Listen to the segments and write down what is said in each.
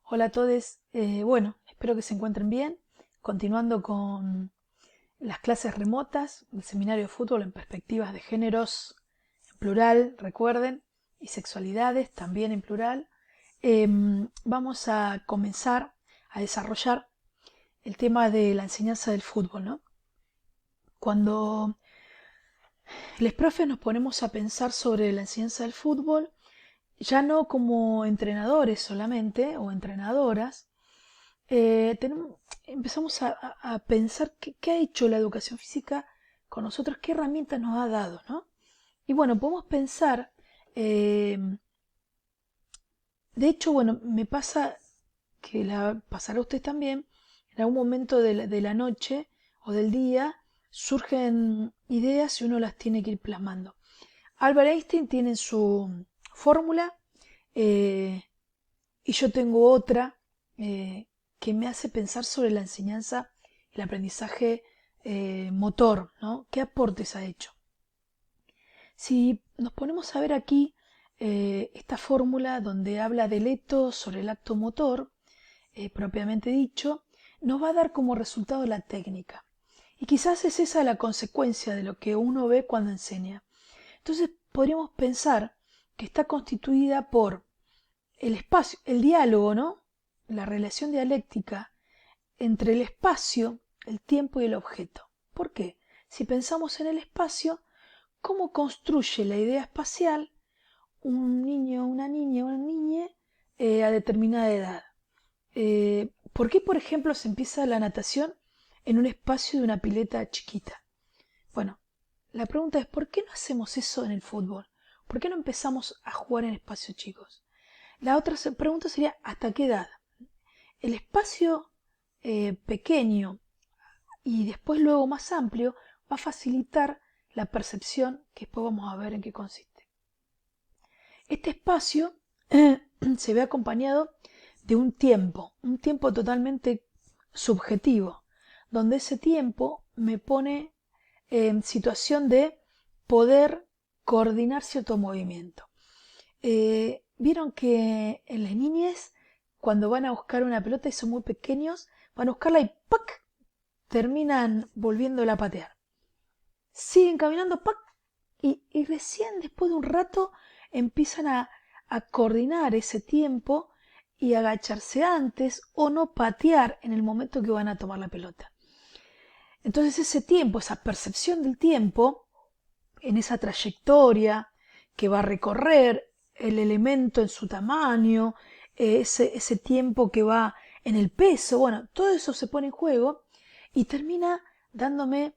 Hola a todos. Bueno, espero que se encuentren bien. Continuando con las clases remotas del seminario de fútbol en perspectivas de géneros en plural, recuerden, y sexualidades también en plural. Vamos a comenzar a desarrollar el tema de la enseñanza del fútbol, ¿no? Cuando los profes nos ponemos a pensar sobre la enseñanza del fútbol, ya no como entrenadores solamente o entrenadoras, empezamos a pensar qué ha hecho la educación física con nosotros, qué herramientas nos ha dado, ¿no? Y bueno, podemos pensar, eh, de hecho, bueno, me pasa que pasará a usted también, en algún momento de la noche o del día surgen ideas y uno las tiene que ir plasmando. Albert Einstein tiene su fórmula, eh, y yo tengo otra, que me hace pensar sobre la enseñanza, el aprendizaje motor, ¿no? ¿Qué aportes ha hecho? Si nos ponemos a ver aquí esta fórmula donde habla del etos sobre el acto motor, propiamente dicho, nos va a dar como resultado la técnica. Y quizás es esa la consecuencia de lo que uno ve cuando enseña. Entonces podríamos pensar que está constituida por el espacio, el diálogo, ¿no? La relación dialéctica entre el espacio, el tiempo y el objeto. ¿Por qué? Si pensamos en el espacio, ¿cómo construye la idea espacial un niño, una niña, una niña a determinada edad? ¿Por qué, por ejemplo, se empieza la natación en un espacio de una pileta chiquita? Bueno, la pregunta es, ¿por qué no hacemos eso en el fútbol? ¿Por qué no empezamos a jugar en espacios chicos? La otra pregunta sería, ¿hasta qué edad? El espacio pequeño y después luego más amplio va a facilitar la percepción que después vamos a ver en qué consiste. Este espacio se ve acompañado de un tiempo totalmente subjetivo, donde ese tiempo me pone en situación de poder coordinar cierto movimiento. Vieron que en las niñez, cuando van a buscar una pelota y son muy pequeños, van a buscarla y ¡pac! Terminan volviéndola a patear. Siguen caminando, ¡pac! Y recién después de un rato empiezan a coordinar ese tiempo y agacharse antes o no patear en el momento que van a tomar la pelota. Entonces ese tiempo, esa percepción del tiempo, en esa trayectoria que va a recorrer el elemento en su tamaño, ese tiempo que va en el peso, bueno, todo eso se pone en juego y termina dándome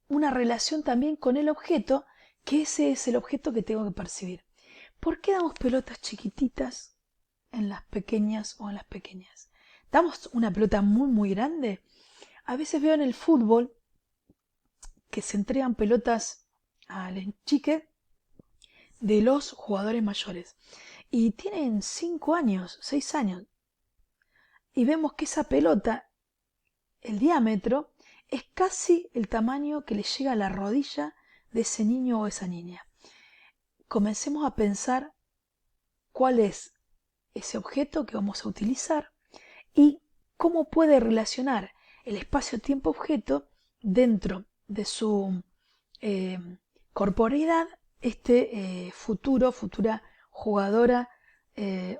una relación también con el objeto, que ese es el objeto que tengo que percibir. ¿Por qué damos pelotas chiquititas en las pequeñas o en las pequeñas? ¿Damos una pelota muy muy grande? A veces veo en el fútbol que se entregan pelotas a las chiques de los jugadores mayores. Y tienen 5 años, 6 años. Y vemos que esa pelota, el diámetro, es casi el tamaño que le llega a la rodilla de ese niño o esa niña. Comencemos a pensar cuál es ese objeto que vamos a utilizar y cómo puede relacionar el espacio-tiempo-objeto dentro de su eh, corporeidad futura jugadora,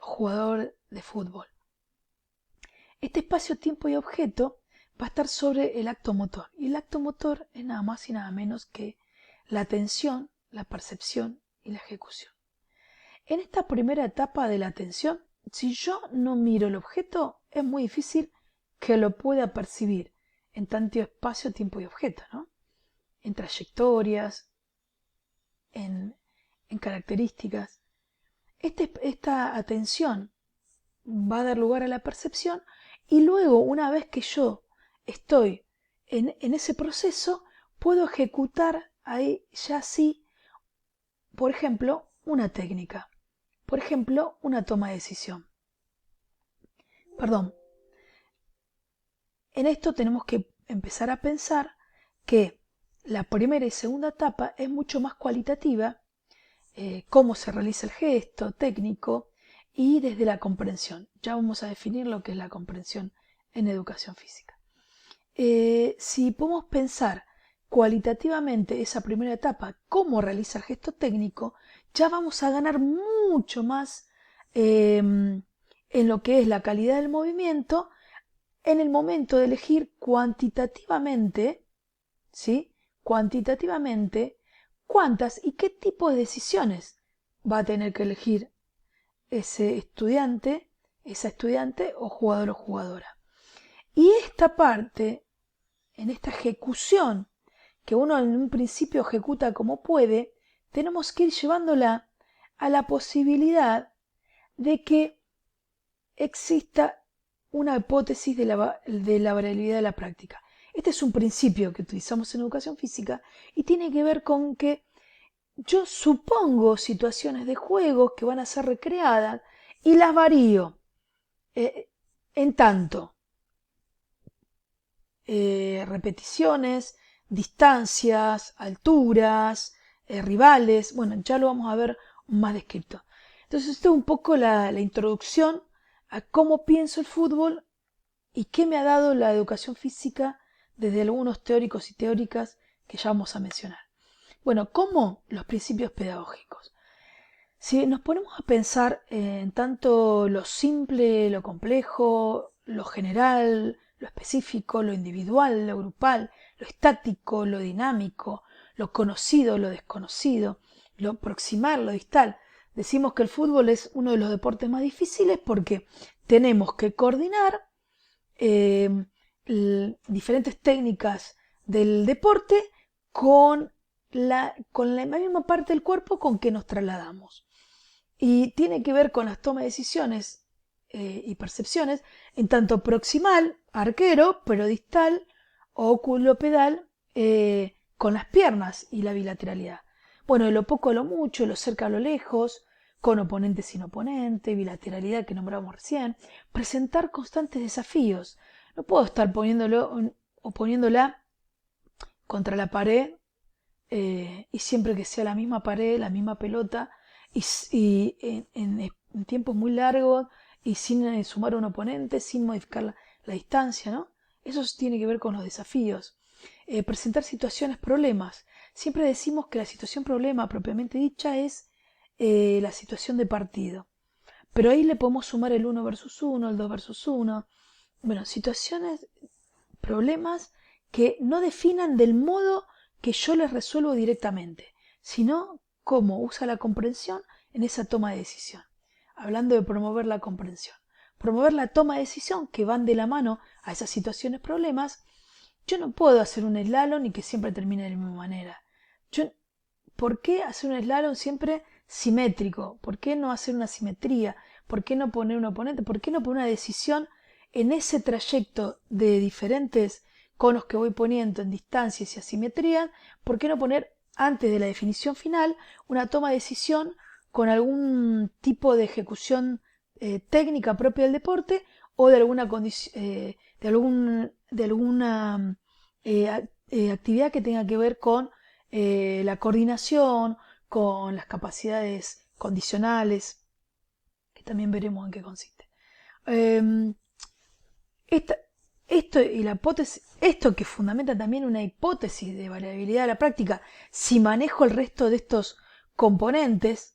jugador de fútbol. Este espacio, tiempo y objeto va a estar sobre el acto motor. Y el acto motor es nada más y nada menos que la atención, la percepción y la ejecución. En esta primera etapa de la atención, si yo no miro el objeto, es muy difícil que lo pueda percibir en tanto espacio, tiempo y objeto, ¿no? En trayectorias, en, en características. Esta atención va a dar lugar a la percepción y luego, una vez que yo estoy en ese proceso, puedo ejecutar ahí ya sí, por ejemplo, una técnica, por ejemplo, una toma de decisión. Perdón, en esto tenemos que empezar a pensar que la primera y segunda etapa es mucho más cualitativa, cómo se realiza el gesto técnico y desde la comprensión. Ya vamos a definir lo que es la comprensión en educación física. Si podemos pensar cualitativamente esa primera etapa, cómo realiza el gesto técnico, ya vamos a ganar mucho más en lo que es la calidad del movimiento en el momento de elegir cuantitativamente, ¿sí? Cuantitativamente, cuántas y qué tipo de decisiones va a tener que elegir ese estudiante, esa estudiante o jugador o jugadora. Y esta parte, en esta ejecución, que uno en un principio ejecuta como puede, tenemos que ir llevándola a la posibilidad de que exista una hipótesis de la variabilidad de la práctica. Este es un principio que utilizamos en educación física y tiene que ver con que yo supongo situaciones de juego que van a ser recreadas y las varío en tanto repeticiones, distancias, alturas, rivales. Bueno, ya lo vamos a ver más descrito. Entonces, esto es un poco la introducción a cómo pienso el fútbol y qué me ha dado la educación física desde algunos teóricos y teóricas que ya vamos a mencionar. Bueno, ¿cómo? Los principios pedagógicos. Si nos ponemos a pensar en tanto lo simple, lo complejo, lo general, lo específico, lo individual, lo grupal, lo estático, lo dinámico, lo conocido, lo desconocido, lo proximal, lo distal, decimos que el fútbol es uno de los deportes más difíciles porque tenemos que coordinar diferentes técnicas del deporte con la misma parte del cuerpo con que nos trasladamos. Y tiene que ver con las tomas de decisiones y percepciones en tanto proximal, arquero, pero distal, oculopedal, con las piernas y la bilateralidad. Bueno, de lo poco a lo mucho, de lo cerca a lo lejos, con oponente sin oponente, bilateralidad que nombramos recién, presentar constantes desafíos. No puedo estar poniéndola contra la pared y siempre que sea la misma pared, la misma pelota y en tiempos muy largos y sin sumar un oponente, sin modificar la distancia, ¿no? Eso tiene que ver con los desafíos. Presentar situaciones, problemas. Siempre decimos que la situación problema propiamente dicha es la situación de partido. Pero ahí le podemos sumar el 1 versus 1, el 2 versus 1. Bueno, situaciones, problemas que no definan del modo que yo les resuelvo directamente, sino cómo usa la comprensión en esa toma de decisión. Hablando de promover la comprensión. Promover la toma de decisión que van de la mano a esas situaciones, problemas. Yo no puedo hacer un slalom y que siempre termine de la misma manera. ¿Por qué hacer un slalom siempre simétrico? ¿Por qué no hacer una simetría? ¿Por qué no poner un oponente? ¿Por qué no poner una decisión en ese trayecto de diferentes conos que voy poniendo en distancias y asimetría? ¿Por qué no poner antes de la definición final una toma de decisión con algún tipo de ejecución técnica propia del deporte o de alguna actividad que tenga que ver con la coordinación, con las capacidades condicionales, que también veremos en qué consiste. Esta, esto que fundamenta también una hipótesis de variabilidad de la práctica, si manejo el resto de estos componentes,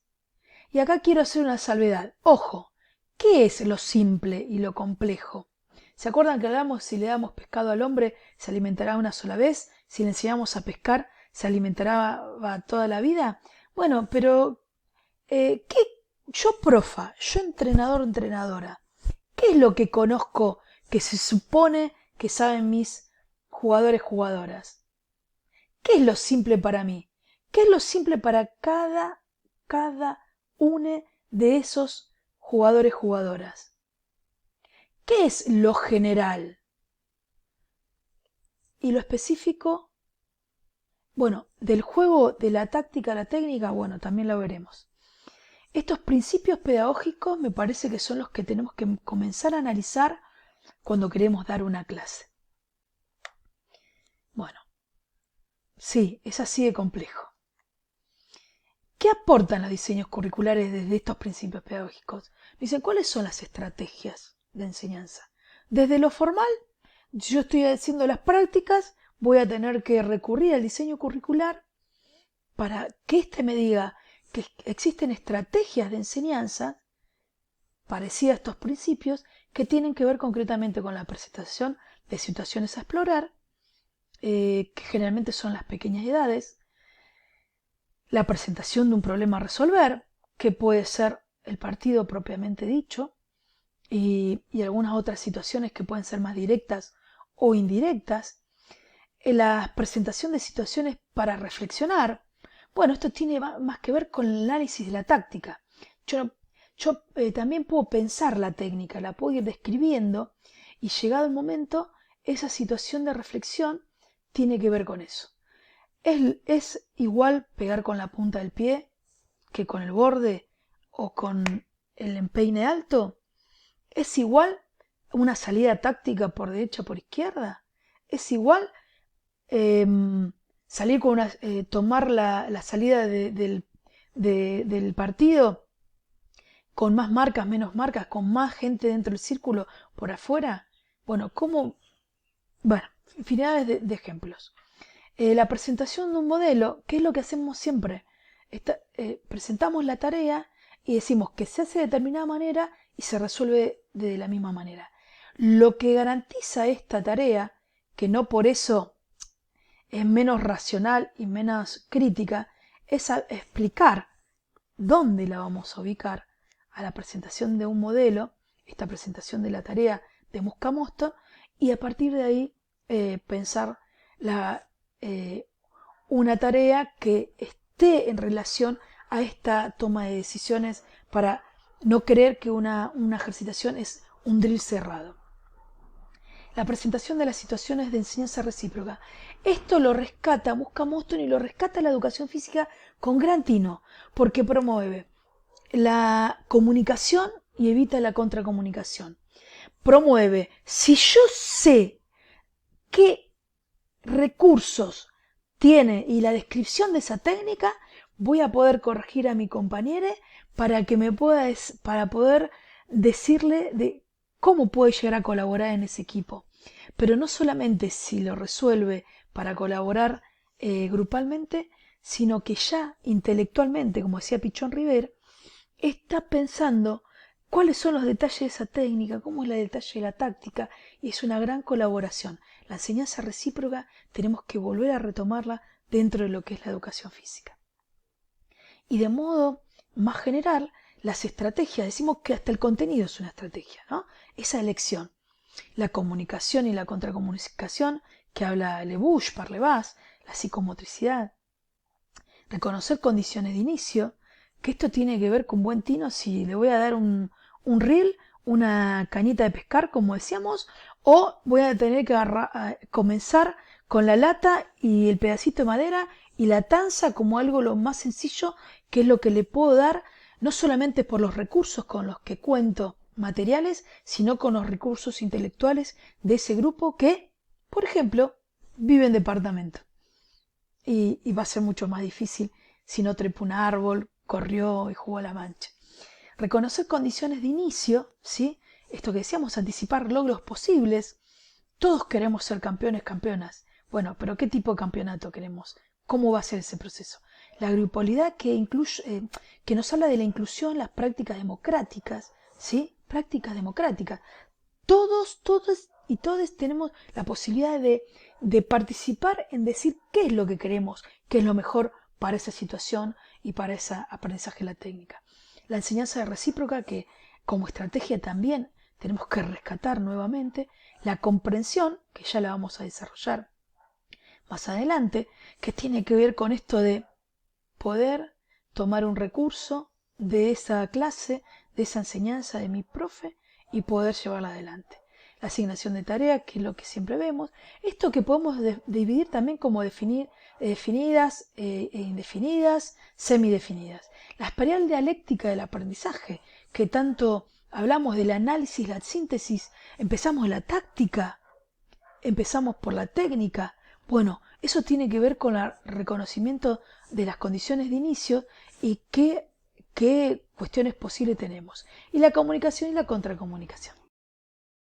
y acá quiero hacer una salvedad. Ojo, ¿qué es lo simple y lo complejo? ¿Se acuerdan que hablamos si le damos pescado al hombre se alimentará una sola vez? Si le enseñamos a pescar se alimentará toda la vida. Bueno, pero ¿qué? Yo profa, yo entrenador, entrenadora, ¿qué es lo que conozco que se supone que saben mis jugadores, jugadoras? ¿Qué es lo simple para mí? ¿Qué es lo simple para cada uno de esos jugadores, jugadoras? ¿Qué es lo general? Y lo específico, bueno, del juego, de la táctica a la técnica, bueno, también lo veremos. Estos principios pedagógicos me parece que son los que tenemos que comenzar a analizar cuando queremos dar una clase. Bueno, sí, es así de complejo. ¿Qué aportan los diseños curriculares desde estos principios pedagógicos? Dicen, ¿cuáles son las estrategias de enseñanza? Desde lo formal, si yo estoy haciendo las prácticas, voy a tener que recurrir al diseño curricular para que éste me diga que existen estrategias de enseñanza parecidas a estos principios que tienen que ver concretamente con la presentación de situaciones a explorar, que generalmente son las pequeñas edades, la presentación de un problema a resolver, que puede ser el partido propiamente dicho, y algunas otras situaciones que pueden ser más directas o indirectas, la presentación de situaciones para reflexionar. Bueno, esto tiene más que ver con el análisis de la táctica. Yo también puedo pensar la técnica, la puedo ir describiendo y llegado el momento, esa situación de reflexión tiene que ver con eso. ¿Es igual pegar con la punta del pie que con el borde o con el empeine alto? ¿Es igual una salida táctica por derecha o por izquierda? ¿Es igual salir con tomar la salida del partido con más marcas, menos marcas, con más gente dentro del círculo por afuera? Bueno, infinidades de ejemplos. La presentación de un modelo, ¿qué es lo que hacemos siempre? Presentamos la tarea y decimos que se hace de determinada manera y se resuelve de la misma manera. Lo que garantiza esta tarea, que no por eso es menos racional y menos crítica, es explicar dónde la vamos a ubicar a la presentación de un modelo, esta presentación de la tarea de Musca-Mosto, y a partir de ahí pensar una tarea que esté en relación a esta toma de decisiones para no creer que una ejercitación es un drill cerrado. La presentación de las situaciones de enseñanza recíproca. Esto lo rescata Musca-Mosto y lo rescata la educación física con gran tino, porque promueve la comunicación y evita la contracomunicación. Promueve, si yo sé qué recursos tiene y la descripción de esa técnica, voy a poder corregir a mi compañero para poder decirle de cómo puede llegar a colaborar en ese equipo. Pero no solamente si lo resuelve para colaborar grupalmente, sino que ya intelectualmente, como decía Pichón River, está pensando cuáles son los detalles de esa técnica, cómo es el detalle de la táctica, y es una gran colaboración. La enseñanza recíproca tenemos que volver a retomarla dentro de lo que es la educación física. Y de modo más general, las estrategias, decimos que hasta el contenido es una estrategia, ¿no? Esa elección. La comunicación y la contracomunicación, que habla Lebush, Parlevas, la psicomotricidad. Reconocer condiciones de inicio, que esto tiene que ver con buen tino si le voy a dar un reel, una cañita de pescar, como decíamos, o voy a tener que comenzar con la lata y el pedacito de madera y la tanza como algo lo más sencillo, que es lo que le puedo dar, no solamente por los recursos con los que cuento materiales, sino con los recursos intelectuales de ese grupo que, por ejemplo, vive en departamento. Y va a ser mucho más difícil si no trepó un árbol, corrió y jugó a la mancha. Reconocer condiciones de inicio, ¿sí? Esto que decíamos, anticipar logros posibles. Todos queremos ser campeones, campeonas. Bueno, pero ¿qué tipo de campeonato queremos? ¿Cómo va a ser ese proceso? La grupalidad que nos habla de la inclusión, las prácticas democráticas, ¿sí? Prácticas democráticas. Todos y todas tenemos la posibilidad de participar en decir qué es lo que queremos, qué es lo mejor para esa situación y para ese aprendizaje de la técnica. La enseñanza recíproca, que como estrategia también tenemos que rescatar nuevamente. La comprensión, que ya la vamos a desarrollar más adelante, que tiene que ver con esto de poder tomar un recurso de esa clase, de esa enseñanza de mi profe y poder llevarla adelante. La asignación de tareas, que es lo que siempre vemos. Esto que podemos dividir también como definidas e indefinidas, semidefinidas. La espiral dialéctica del aprendizaje, que tanto hablamos del análisis, la síntesis, empezamos la táctica, empezamos por la técnica. Bueno, eso tiene que ver con el reconocimiento de las condiciones de inicio y qué cuestiones posibles tenemos. Y la comunicación y la contracomunicación.